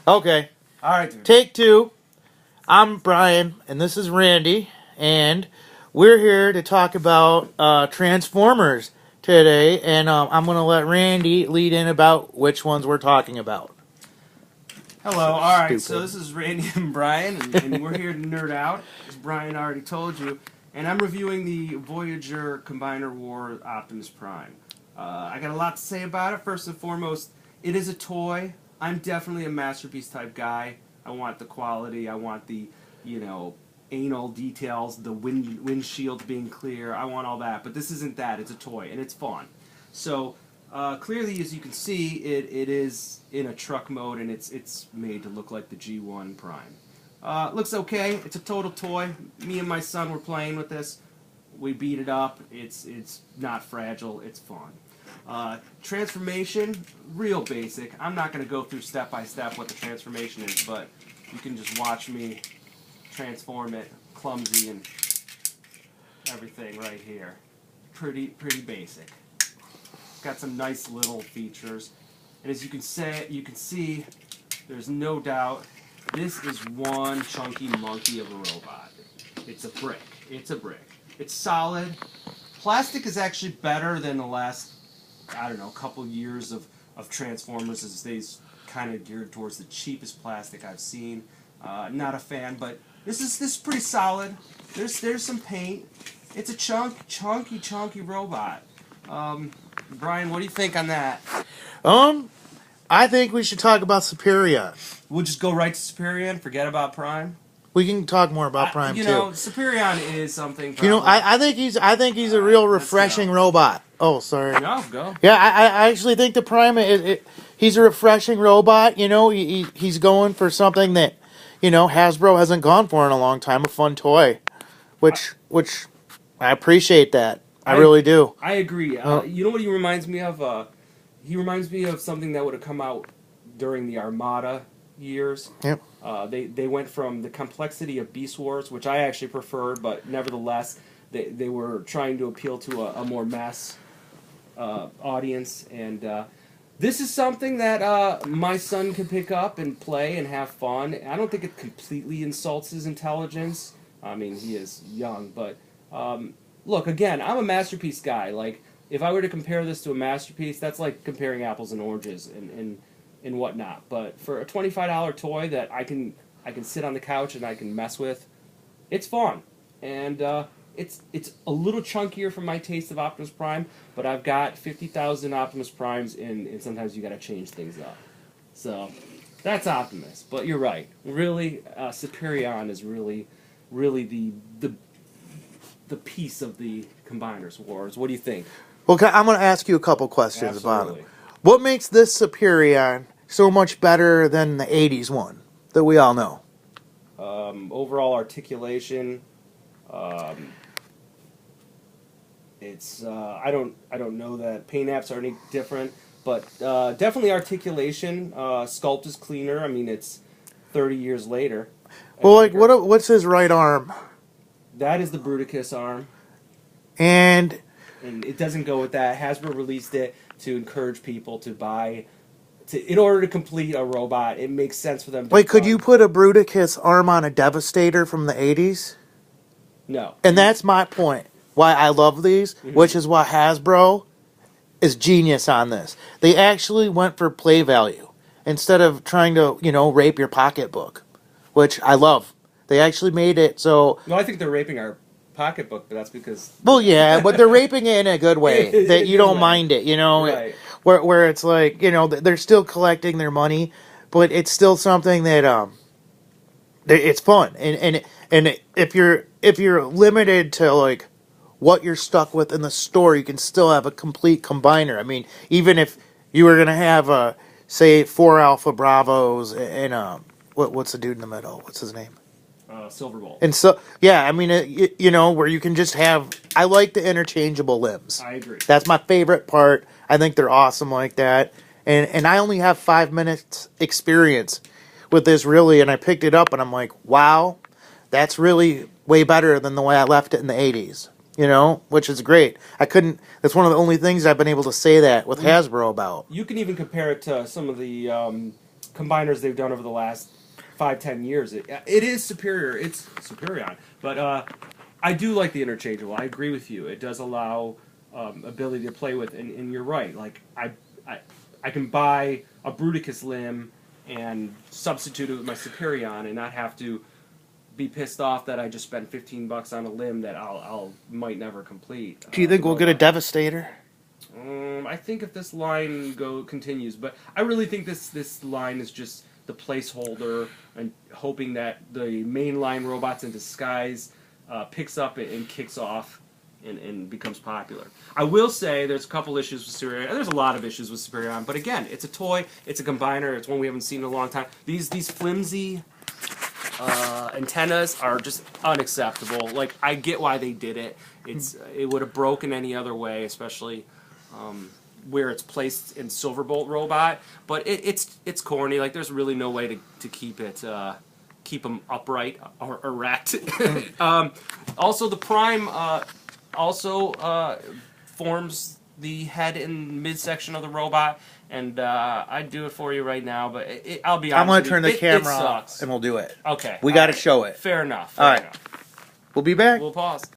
Okay. All right, dude. Take two. I'm Brian, and this is Randy, and we're here to talk about Transformers today, and I'm going to let Randy lead in about which ones we're talking about. Hello. So All right. So stupid. this is Randy and Brian, and we're here to nerd out, as Brian already told you. And I'm reviewing the Voyager Combiner War Optimus Prime. I got a lot to say about it. First and foremost, it is a toy. I'm definitely a masterpiece type guy. I want the quality. I want the, anal details, the windshield being clear. I want all that. But this isn't that. It's a toy, and it's fun. So clearly, as you can see, it is in a truck mode, and it's made to look like the G1 Prime. Looks okay. It's a total toy. Me and my son were playing with this. We beat it up. It's not fragile. It's fun. Transformation, real basic. I'm not going to go through step by step what the transformation is, but you can just watch me transform it, clumsy and everything right here. Pretty basic. Got some nice little features, and as you can see, there's no doubt this is one chunky monkey of a robot. It's a brick. It's solid. Plastic is actually better than the last, couple years of Transformers, as they've kind of geared towards the cheapest plastic I've seen. Not a fan, but this is pretty solid. There's some paint. It's a chunky robot. Brian, what do you think on that? I think we should talk about Superior. We'll just go right to Superior and forget about Prime. We can talk more about Prime too. Superior is something. I think he's a real refreshing robot. Oh, sorry. No, go. Yeah, I actually think the Prime he's a refreshing robot. He's going for something that Hasbro hasn't gone for in a long time. A fun toy, which I appreciate that. I really do. I agree. You know what he reminds me of? He reminds me of something that would have come out during the Armada years. Yep. They went from the complexity of Beast Wars, which I actually preferred, but nevertheless, they were trying to appeal to a more mass audience. And this is something that my son can pick up and play and have fun. I don't think it completely insults his intelligence. I mean, he is young, but look, again, I'm a masterpiece guy. Like, if I were to compare this to a masterpiece, that's like comparing apples and oranges and whatnot. But for a $25 toy that I can sit on the couch and I can mess with, it's fun. And it's a little chunkier for my taste of Optimus Prime, but I've got 50,000 Optimus Primes, and sometimes you got to change things up. So that's Optimus. But you're right. Really, Superion is really the piece of the Combiners Wars. What do you think? Well, I'm going to ask you a couple questions about Absolutely. it. What makes this Superior so much better than the 80s one that we all know? Overall articulation. It's I don't know that paint apps are any different, but definitely articulation. Sculpt is cleaner. I mean, it's 30 years later. Well, like what's his right arm? That is the Bruticus arm. And it doesn't go with that. Hasbro released it to encourage people to buy, in order to complete a robot. It makes sense for them to wait, could you put a Bruticus arm on a Devastator from the 80s? No. And that's my point. Why I love these, which is why Hasbro is genius on this. They actually went for play value instead of trying to, rape your pocketbook, which I love. They actually made it so... No, I think they're raping our pocketbook, but that's because... Well, yeah, but they're raping it in a good way. That you don't mind it, Right. Where it's like, they're still collecting their money, but it's still something that it's fun. And if you're limited to like what you're stuck with in the store, you can still have a complete combiner. I mean, even if you were gonna have say 4 Alpha Bravos and what's the dude in the middle? What's his name? Silverbolt. And so, yeah, I mean, where you can just have... I like the interchangeable limbs. I agree. That's my favorite part. I think they're awesome like that. And I only have 5 minutes experience with this, really, and I picked it up, and I'm like, wow, that's really way better than the way I left it in the 80s, which is great. That's one of the only things I've been able to say that with Hasbro about. You can even compare it to some of the combiners they've done over the last 5-10 years. It is superior. It's Superion, but I do like the interchangeable. I agree with you. It does allow ability to play with, and you're right. Like I can buy a Bruticus limb and substitute it with my Superion and not have to be pissed off that I just spent $15 on a limb that I'll might never complete. Do you think we'll get a Devastator? I think if this line continues, but I really think this line is just the placeholder and hoping that the mainline Robots in Disguise picks up and kicks off and becomes popular. I will say there's a couple issues with Superion. There's a lot of issues with Superion, but again, it's a toy, it's a combiner, it's one we haven't seen in a long time. These flimsy antennas are just unacceptable. Like, I get why they did it. It would have broken any other way, especially where it's placed in Silverbolt Robot. But it's corny. Like, there's really no way to keep it keep them upright or erect. Also, the Prime forms the head and midsection of the robot. And I'd do it for you right now, but I'll be honest. I'm going to turn the camera it off, sucks. and we'll do it. Okay. We got to show it. Fair enough. All right. We'll be back. We'll pause.